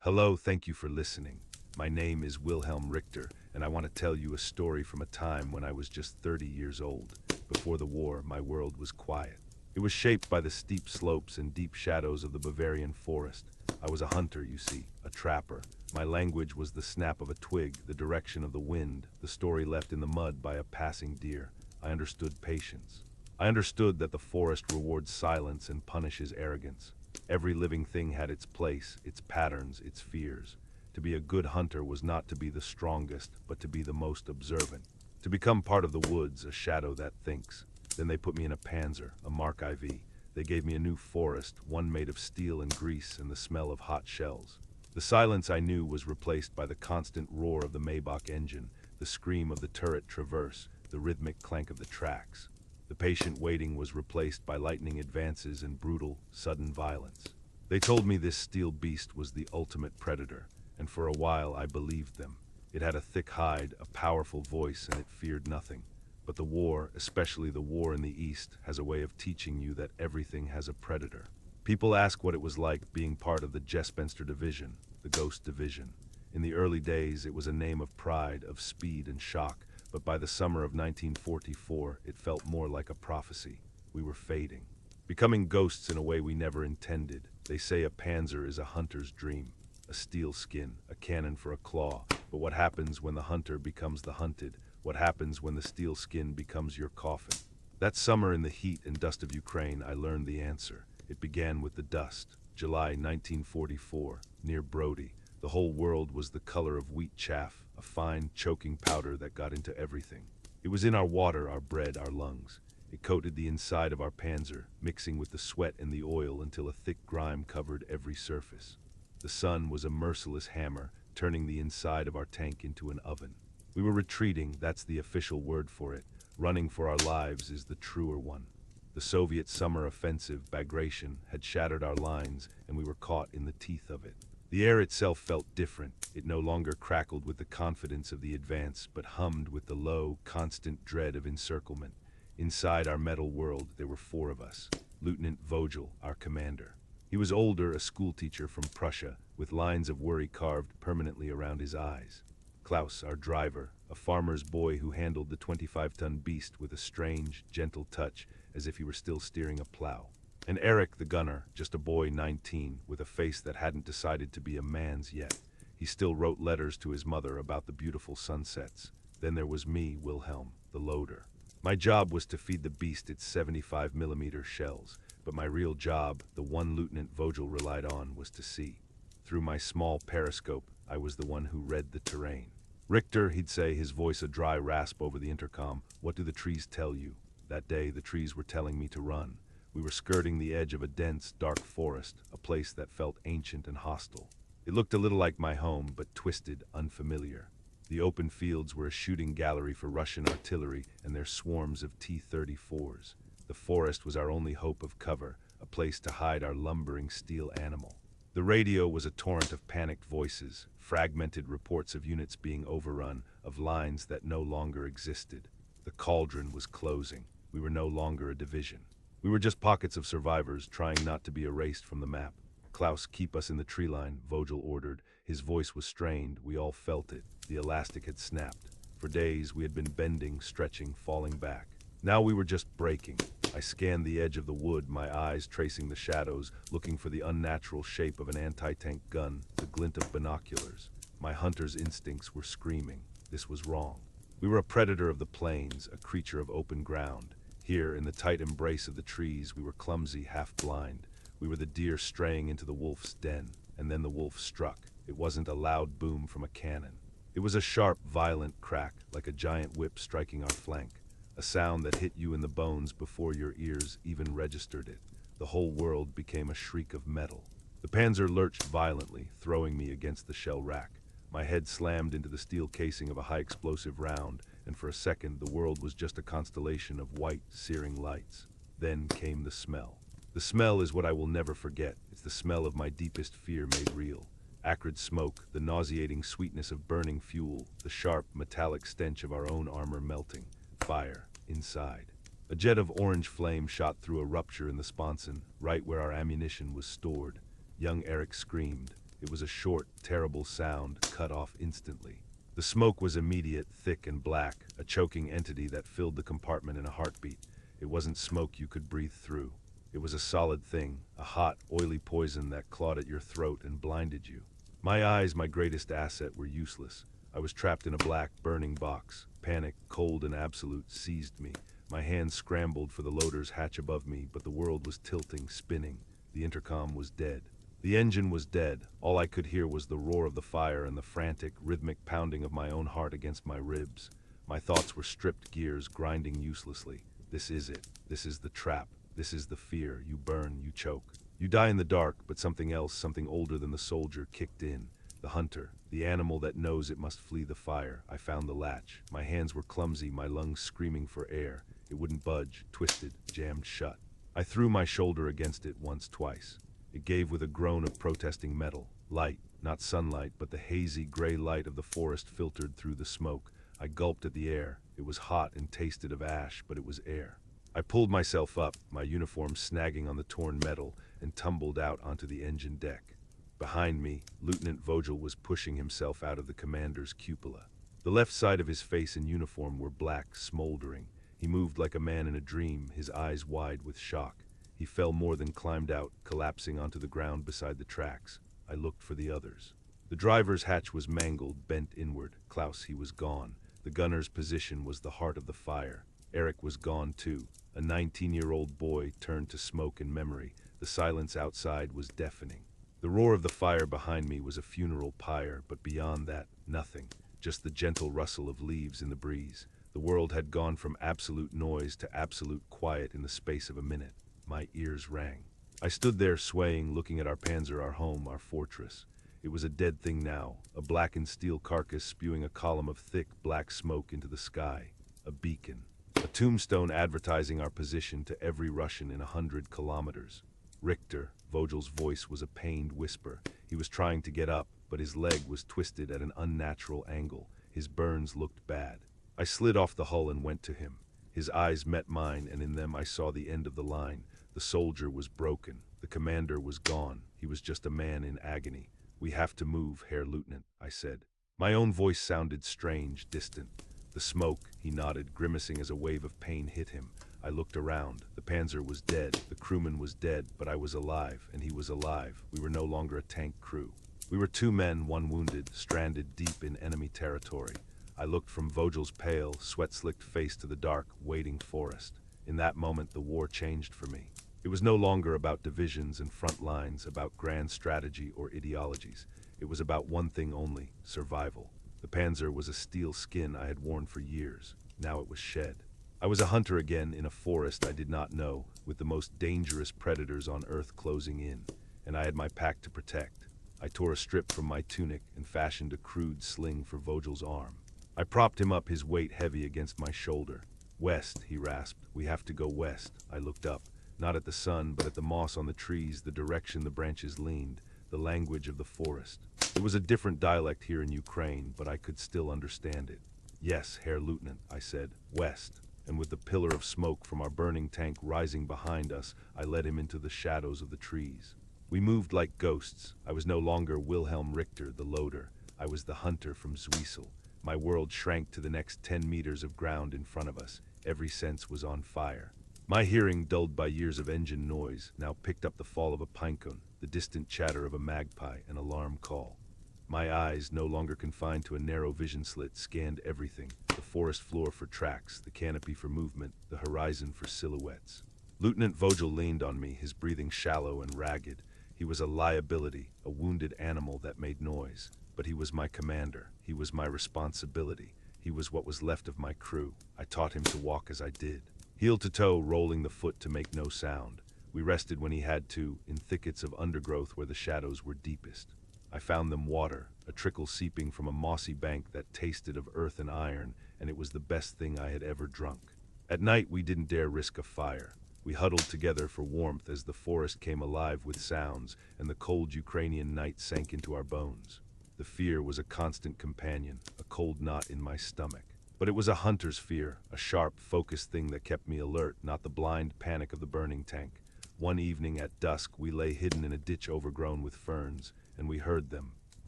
Hello, thank you for listening. My name is Wilhelm Richter, and I want to tell you a story from a time when I was just 30 years old. Before the war, my world was quiet. It was shaped by the steep slopes and deep shadows of the Bavarian Forest. I was a hunter, you see, a trapper. My language was the snap of a twig, the direction of the wind, the story left in the mud by a passing deer. I understood patience. I understood that the forest rewards silence and punishes arrogance. Every living thing had its place, its patterns, its fears. To be a good hunter was not to be the strongest, but to be the most observant. To become part of the woods, a shadow that thinks. Then they put me in a Panzer, a Mark IV. They gave me a new forest, one made of steel and grease and the smell of hot shells. The silence I knew was replaced by the constant roar of the Maybach engine, the scream of the turret traverse, the rhythmic clank of the tracks. The patient waiting was replaced by lightning advances and brutal, sudden violence. They told me this steel beast was the ultimate predator, and for a while I believed them. It had a thick hide, a powerful voice, and it feared nothing. But the war, especially the war in the East, has a way of teaching you that everything has a predator. People ask what it was like being part of the Jespenster Division, the Ghost Division. In the early days, it was a name of pride, of speed and shock. But by the summer of 1944, it felt more like a prophecy. We were fading, becoming ghosts in a way we never intended. They say a panzer is a hunter's dream, a steel skin, a cannon for a claw. But what happens when the hunter becomes the hunted? What happens when the steel skin becomes your coffin? That summer in the heat and dust of Ukraine, I learned the answer. It began with the dust. July 1944, near Brody. The whole world was the color of wheat chaff, a fine, choking powder that got into everything. It was in our water, our bread, our lungs. It coated the inside of our panzer, mixing with the sweat and the oil until a thick grime covered every surface. The sun was a merciless hammer, turning the inside of our tank into an oven. We were retreating, that's the official word for it. Running for our lives is the truer one. The Soviet summer offensive, Bagration, had shattered our lines, and we were caught in the teeth of it. The air itself felt different. It no longer crackled with the confidence of the advance, but hummed with the low, constant dread of encirclement. Inside our metal world, there were four of us. Leutnant Vogel, our commander. He was older, a schoolteacher from Prussia, with lines of worry carved permanently around his eyes. Klaus, our driver, a farmer's boy who handled the 25-ton beast with a strange, gentle touch, as if he were still steering a plow. And Erik, the gunner, just a boy 19, with a face that hadn't decided to be a man's yet. He still wrote letters to his mother about the beautiful sunsets. Then there was me, Wilhelm, the loader. My job was to feed the beast its 75mm shells, but my real job, the one Lieutenant Vogel relied on, was to see. Through my small periscope, I was the one who read the terrain. Richter, he'd say, his voice a dry rasp over the intercom, "What do the trees tell you?" That day, the trees were telling me to run. We were skirting the edge of a dense, dark forest, a place that felt ancient and hostile. It looked a little like my home, but twisted, unfamiliar. The open fields were a shooting gallery for Russian artillery and their swarms of T-34s. The forest was our only hope of cover, a place to hide our lumbering steel animal. The radio was a torrent of panicked voices, fragmented reports of units being overrun, of lines that no longer existed. The cauldron was closing. We were no longer a division. We were just pockets of survivors trying not to be erased from the map. "Klaus, keep us in the tree line," Vogel ordered. His voice was strained. We all felt it. The elastic had snapped. For days, we had been bending, stretching, falling back. Now we were just breaking. I scanned the edge of the wood, my eyes tracing the shadows, looking for the unnatural shape of an anti-tank gun, the glint of binoculars. My hunter's instincts were screaming. This was wrong. We were a predator of the plains, a creature of open ground. Here, in the tight embrace of the trees, we were clumsy, half-blind. We were the deer straying into the wolf's den, and then the wolf struck. It wasn't a loud boom from a cannon. It was a sharp, violent crack, like a giant whip striking our flank. A sound that hit you in the bones before your ears even registered it. The whole world became a shriek of metal. The Panzer lurched violently, throwing me against the shell rack. My head slammed into the steel casing of a high-explosive round, and for a second the world was just a constellation of white, searing lights. Then came the smell. The smell is what I will never forget. It's the smell of my deepest fear made real. Acrid smoke, the nauseating sweetness of burning fuel, the sharp, metallic stench of our own armor melting. Fire, inside. A jet of orange flame shot through a rupture in the sponson, right where our ammunition was stored. Young Erik screamed. It was a short, terrible sound, cut off instantly. The smoke was immediate, thick and black, a choking entity that filled the compartment in a heartbeat. It wasn't smoke you could breathe through. It was a solid thing, a hot, oily poison that clawed at your throat and blinded you. My eyes, my greatest asset, were useless. I was trapped in a black, burning box. Panic, cold and absolute, seized me. My hands scrambled for the loader's hatch above me, but the world was tilting, spinning. The intercom was dead. The engine was dead. All I could hear was the roar of the fire and the frantic, rhythmic pounding of my own heart against my ribs. My thoughts were stripped gears, grinding uselessly. This is it. This is the trap. This is the fear. You burn, you choke. You die in the dark, but something else, something older than the soldier, kicked in. The hunter, the animal that knows it must flee the fire. I found the latch. My hands were clumsy, my lungs screaming for air. It wouldn't budge, twisted, jammed shut. I threw my shoulder against it once, twice. It gave with a groan of protesting metal. Light, not sunlight, but the hazy gray light of the forest filtered through the smoke. I gulped at the air. It was hot and tasted of ash, but it was air. I pulled myself up, my uniform snagging on the torn metal, and tumbled out onto the engine deck. Behind me, Leutnant Vogel was pushing himself out of the commander's cupola. The left side of his face and uniform were black, smoldering. He moved like a man in a dream, his eyes wide with shock. He fell more than climbed out, collapsing onto the ground beside the tracks. I looked for the others. The driver's hatch was mangled, bent inward. Klaus, he was gone. The gunner's position was the heart of the fire. Erik was gone too. A 19-year-old boy turned to smoke and memory. The silence outside was deafening. The roar of the fire behind me was a funeral pyre, but beyond that, nothing. Just the gentle rustle of leaves in the breeze. The world had gone from absolute noise to absolute quiet in the space of a minute. My ears rang. I stood there swaying, looking at our Panzer, our home, our fortress. It was a dead thing now, a blackened steel carcass spewing a column of thick, black smoke into the sky. A beacon. A tombstone advertising our position to every Russian in 100 kilometers. Richter, Vogel's voice was a pained whisper. He was trying to get up, but his leg was twisted at an unnatural angle. His burns looked bad. I slid off the hull and went to him. His eyes met mine, and in them I saw the end of the line. The soldier was broken. The commander was gone. He was just a man in agony. "We have to move, Herr Lieutenant," I said. My own voice sounded strange, distant. The smoke, he nodded, grimacing as a wave of pain hit him. I looked around. The Panzer was dead. The crewman was dead, but I was alive, and he was alive. We were no longer a tank crew. We were two men, one wounded, stranded deep in enemy territory. I looked from Vogel's pale, sweat-slicked face to the dark, waiting forest. In that moment, the war changed for me. It was no longer about divisions and front lines, about grand strategy or ideologies. It was about one thing only, survival. The Panzer was a steel skin I had worn for years. Now it was shed. I was a hunter again in a forest I did not know, with the most dangerous predators on Earth closing in, and I had my pack to protect. I tore a strip from my tunic and fashioned a crude sling for Vogel's arm. I propped him up, his weight heavy against my shoulder. "West," he rasped. "We have to go west." I looked up, not at the sun, but at the moss on the trees, the direction the branches leaned, the language of the forest. It was a different dialect here in Ukraine, but I could still understand it. "Yes, Herr Lieutenant," I said, "west." And with the pillar of smoke from our burning tank rising behind us, I led him into the shadows of the trees. We moved like ghosts. I was no longer Wilhelm Richter, the loader. I was the hunter from Zwiesel. My world shrank to the next 10 meters of ground in front of us. Every sense was on fire. My hearing, dulled by years of engine noise, now picked up the fall of a pinecone, the distant chatter of a magpie, an alarm call. My eyes, no longer confined to a narrow vision slit, scanned everything. The forest floor for tracks, the canopy for movement, the horizon for silhouettes. Lieutenant Vogel leaned on me, his breathing shallow and ragged. He was a liability, a wounded animal that made noise. But he was my commander. He was my responsibility. He was what was left of my crew. I taught him to walk as I did. Heel to toe, rolling the foot to make no sound. We rested when he had to, in thickets of undergrowth where the shadows were deepest. I found them water, a trickle seeping from a mossy bank that tasted of earth and iron, and it was the best thing I had ever drunk. At night, we didn't dare risk a fire. We huddled together for warmth as the forest came alive with sounds, and the cold Ukrainian night sank into our bones. The fear was a constant companion, a cold knot in my stomach. But it was a hunter's fear, a sharp, focused thing that kept me alert, not the blind panic of the burning tank. One evening at dusk, we lay hidden in a ditch overgrown with ferns, and we heard them.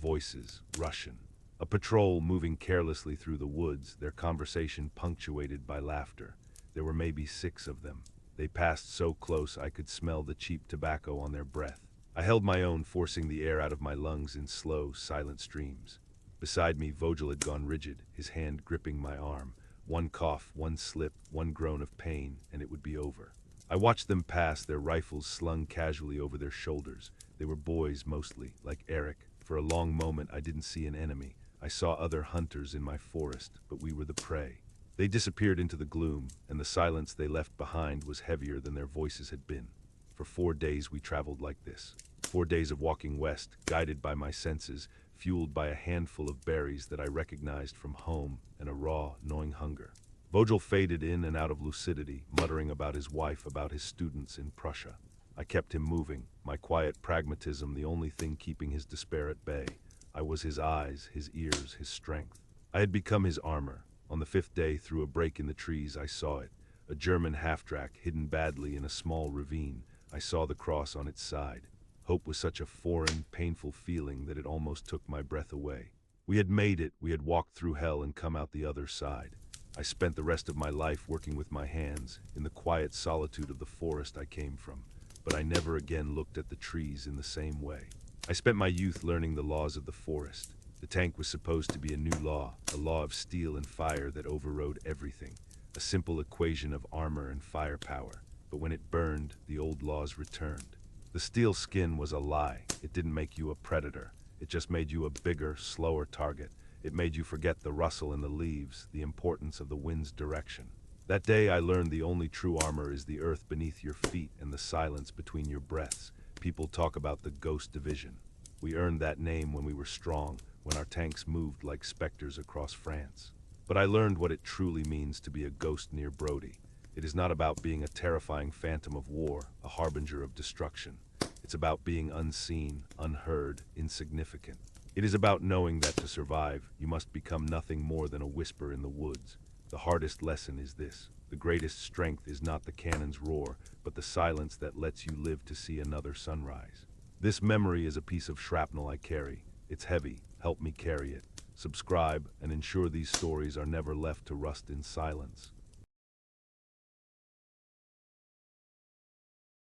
Voices, Russian. A patrol moving carelessly through the woods, their conversation punctuated by laughter. There were maybe 6 of them. They passed so close I could smell the cheap tobacco on their breath. I held my own, forcing the air out of my lungs in slow, silent streams. Beside me, Vogel had gone rigid, his hand gripping my arm. One cough, one slip, one groan of pain, and it would be over. I watched them pass, their rifles slung casually over their shoulders. They were boys mostly, like Erik. For a long moment I didn't see an enemy. I saw other hunters in my forest, but we were the prey. They disappeared into the gloom, and the silence they left behind was heavier than their voices had been. For 4 days we traveled like this. 4 days of walking west, guided by my senses, fueled by a handful of berries that I recognized from home and a raw, gnawing hunger. Vogel faded in and out of lucidity, muttering about his wife, about his students in Prussia. I kept him moving, my quiet pragmatism the only thing keeping his despair at bay. I was his eyes, his ears, his strength. I had become his armor. On the 5th day, through a break in the trees, I saw it. A German half-track hidden badly in a small ravine. I saw the cross on its side. Hope was such a foreign, painful feeling that it almost took my breath away. We had made it. We had walked through hell and come out the other side. I spent the rest of my life working with my hands, in the quiet solitude of the forest I came from. But I never again looked at the trees in the same way. I spent my youth learning the laws of the forest. The tank was supposed to be a new law, a law of steel and fire that overrode everything, a simple equation of armor and firepower. But when it burned, the old laws returned. The steel skin was a lie. It didn't make you a predator. It just made you a bigger, slower target. It made you forget the rustle in the leaves, the importance of the wind's direction. That day I learned the only true armor is the earth beneath your feet and the silence between your breaths. People talk about the Ghost Division. We earned that name when we were strong, when our tanks moved like specters across France. But I learned what it truly means to be a ghost near Brody. It is not about being a terrifying phantom of war, a harbinger of destruction. It's about being unseen, unheard, insignificant. It is about knowing that to survive, you must become nothing more than a whisper in the woods. The hardest lesson is this: the greatest strength is not the cannon's roar, but the silence that lets you live to see another sunrise. This memory is a piece of shrapnel I carry. It's heavy. Help me carry it. Subscribe and ensure these stories are never left to rust in silence.